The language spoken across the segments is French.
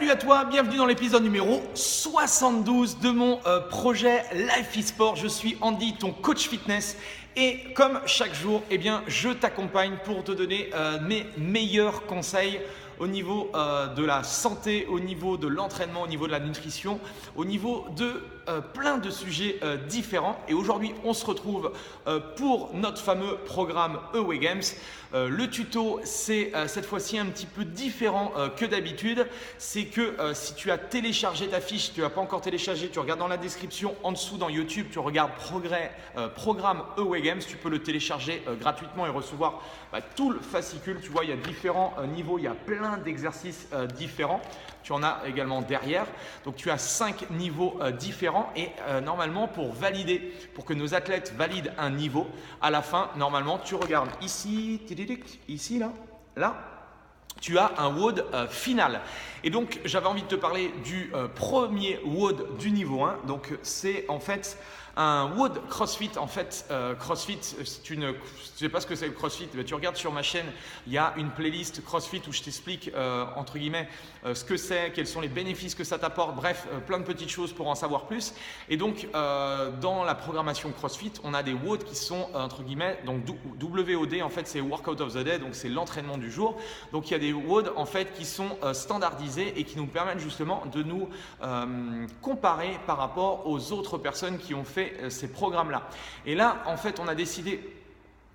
Salut à toi, bienvenue dans l'épisode numéro 72 de mon projet Life eSport. Je suis Andy, ton coach fitness et comme chaque jour, je t'accompagne pour te donner mes meilleurs conseils au niveau de la santé, au niveau de l'entraînement, au niveau de la nutrition, au niveau de plein de sujets différents. Et aujourd'hui, on se retrouve pour notre fameux programme Away Games. Le tuto, c'est cette fois-ci un petit peu différent que d'habitude. C'est que si tu as téléchargé ta fiche, si tu n'as pas encore téléchargé, tu regardes dans la description en dessous dans YouTube, tu regardes programme Away Games, tu peux le télécharger gratuitement et recevoir tout le fascicule. Tu vois, il y a différents niveaux, il y a plein d'exercices différents. Tu en as également derrière. Donc, tu as 5 niveaux différents et normalement, pour que nos athlètes valident un niveau, à la fin, normalement, tu regardes ici, là, tu as un WOD final. Et donc, j'avais envie de te parler du premier WOD du niveau 1. Donc, c'est en fait un WOD CrossFit. En fait, CrossFit, si tu ne sais pas ce que c'est le CrossFit, tu regardes sur ma chaîne, il y a une playlist CrossFit où je t'explique, entre guillemets, ce que c'est, quels sont les bénéfices que ça t'apporte, bref, plein de petites choses pour en savoir plus. Et donc, dans la programmation CrossFit, on a des WOD qui sont, entre guillemets, donc WOD, en fait, c'est Workout of the Day, donc c'est l'entraînement du jour. Donc, il y a des WOD, en fait, qui sont standardisés et qui nous permettent justement de nous comparer par rapport aux autres personnes qui ont fait ces programmes-là. Et là, en fait, on a décidé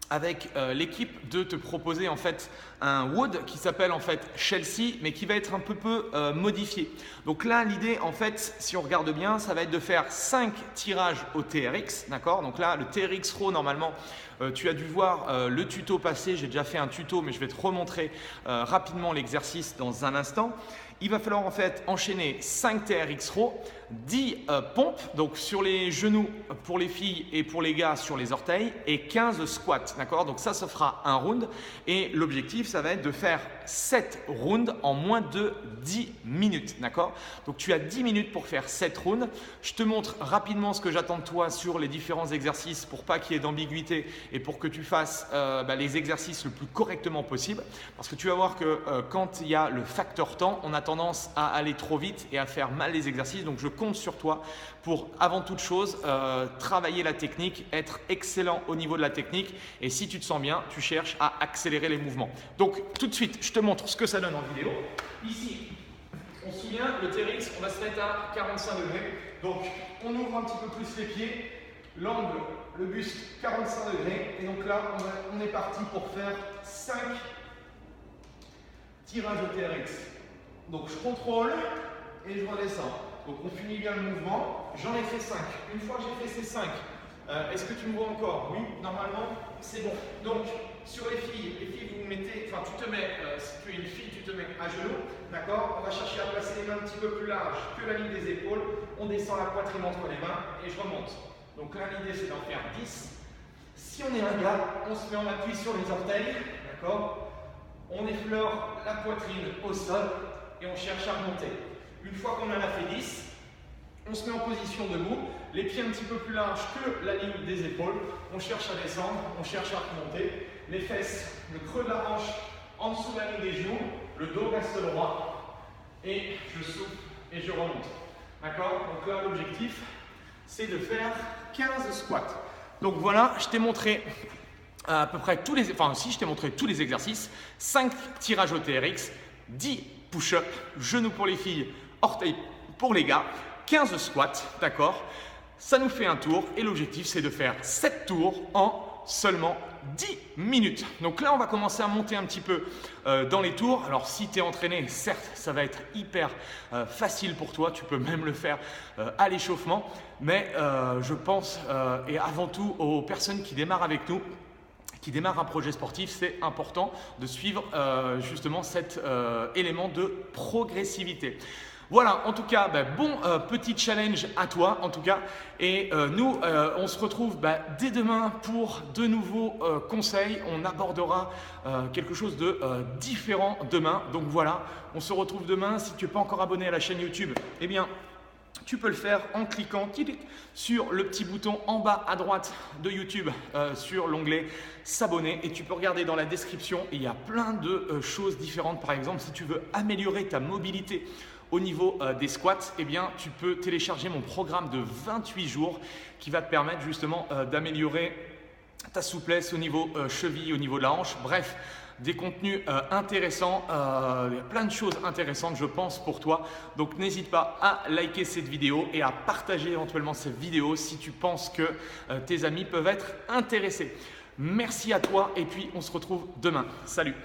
avec l'équipe de te proposer en fait un WOD qui s'appelle en fait Chelsea, mais qui va être un peu modifié. Donc là, l'idée en fait, si on regarde bien, ça va être de faire 5 tirages au TRX, d'accord? Donc là, le TRX Row, normalement, tu as dû voir le tuto passer. J'ai déjà fait un tuto, mais je vais te remontrer rapidement l'exercice dans un instant. Il va falloir en fait enchaîner 5 TRX Row, 10 pompes, donc sur les genoux pour les filles et pour les gars sur les orteils, et 15 squats, d'accord? Donc ça fera un round et l'objectif, ça va être de faire 7 rounds en moins de 10 minutes, d'accord? Donc tu as 10 minutes pour faire 7 rounds. Je te montre rapidement ce que j'attends de toi sur les différents exercices pour pas qu'il y ait d'ambiguïté et pour que tu fasses les exercices le plus correctement possible. Parce que tu vas voir que quand il y a le facteur temps, on a tendance à aller trop vite et à faire mal les exercices. Donc, je compte sur toi pour, avant toute chose, travailler la technique, être excellent au niveau de la technique. Et si tu te sens bien, tu cherches à accélérer les mouvements. Donc, tout de suite, je te montre ce que ça donne en vidéo. Ici, on se souvient, le TRX, on va se mettre à 45 degrés. Donc, on ouvre un petit peu plus les pieds, l'angle, le buste, 45 degrés. Et donc là, on est parti pour faire 5 tirages au TRX. Donc je contrôle et je redescends. Donc on finit bien le mouvement. J'en ai fait 5. Une fois que j'ai fait ces 5, est-ce que tu me vois encore? Oui, normalement, c'est bon. Donc sur les filles, vous mettez, enfin tu te mets, si tu es une fille, tu te mets à genoux. D'accord? On va chercher à placer les mains un petit peu plus larges que la ligne des épaules. On descend la poitrine entre les mains et je remonte. Donc là, l'idée c'est d'en faire 10. Si on est un gars, on se met en appui sur les orteils. D'accord? On effleure la poitrine au sol et on cherche à remonter. Une fois qu'on en a fait 10, on se met en position debout, les pieds un petit peu plus larges que la ligne des épaules. On cherche à descendre, on cherche à remonter. Les fesses, le creux de la hanche en dessous de la ligne des genoux, le dos reste droit et je souffle et je remonte. D'accord? Donc là, l'objectif, c'est de faire 15 squats. Donc voilà, je t'ai montré à peu près tous les exercices, 5 tirages au TRX, 10 push-up, genoux pour les filles, orteils pour les gars, 15 squats, d'accord? Ça nous fait un tour et l'objectif c'est de faire 7 tours en seulement 10 minutes. Donc là on va commencer à monter un petit peu dans les tours. Alors si tu es entraîné, certes ça va être hyper facile pour toi, tu peux même le faire à l'échauffement, mais je pense et avant tout aux personnes qui démarrent avec nous, qui démarre un projet sportif, c'est important de suivre justement cet élément de progressivité. Voilà, en tout cas, bon petit challenge à toi en tout cas. Et nous, on se retrouve dès demain pour de nouveaux conseils. On abordera quelque chose de différent demain. Donc voilà, on se retrouve demain. Si tu n'es pas encore abonné à la chaîne YouTube, eh bien, tu peux le faire en cliquant sur le petit bouton en bas à droite de YouTube sur l'onglet s'abonner et tu peux regarder dans la description, il y a plein de choses différentes. Par exemple, si tu veux améliorer ta mobilité au niveau des squats, eh bien, tu peux télécharger mon programme de 28 jours qui va te permettre justement d'améliorer ta souplesse au niveau cheville, au niveau de la hanche. Bref, des contenus intéressants, il y a plein de choses intéressantes je pense pour toi. Donc n'hésite pas à liker cette vidéo et à partager éventuellement cette vidéo si tu penses que tes amis peuvent être intéressés. Merci à toi et puis on se retrouve demain. Salut!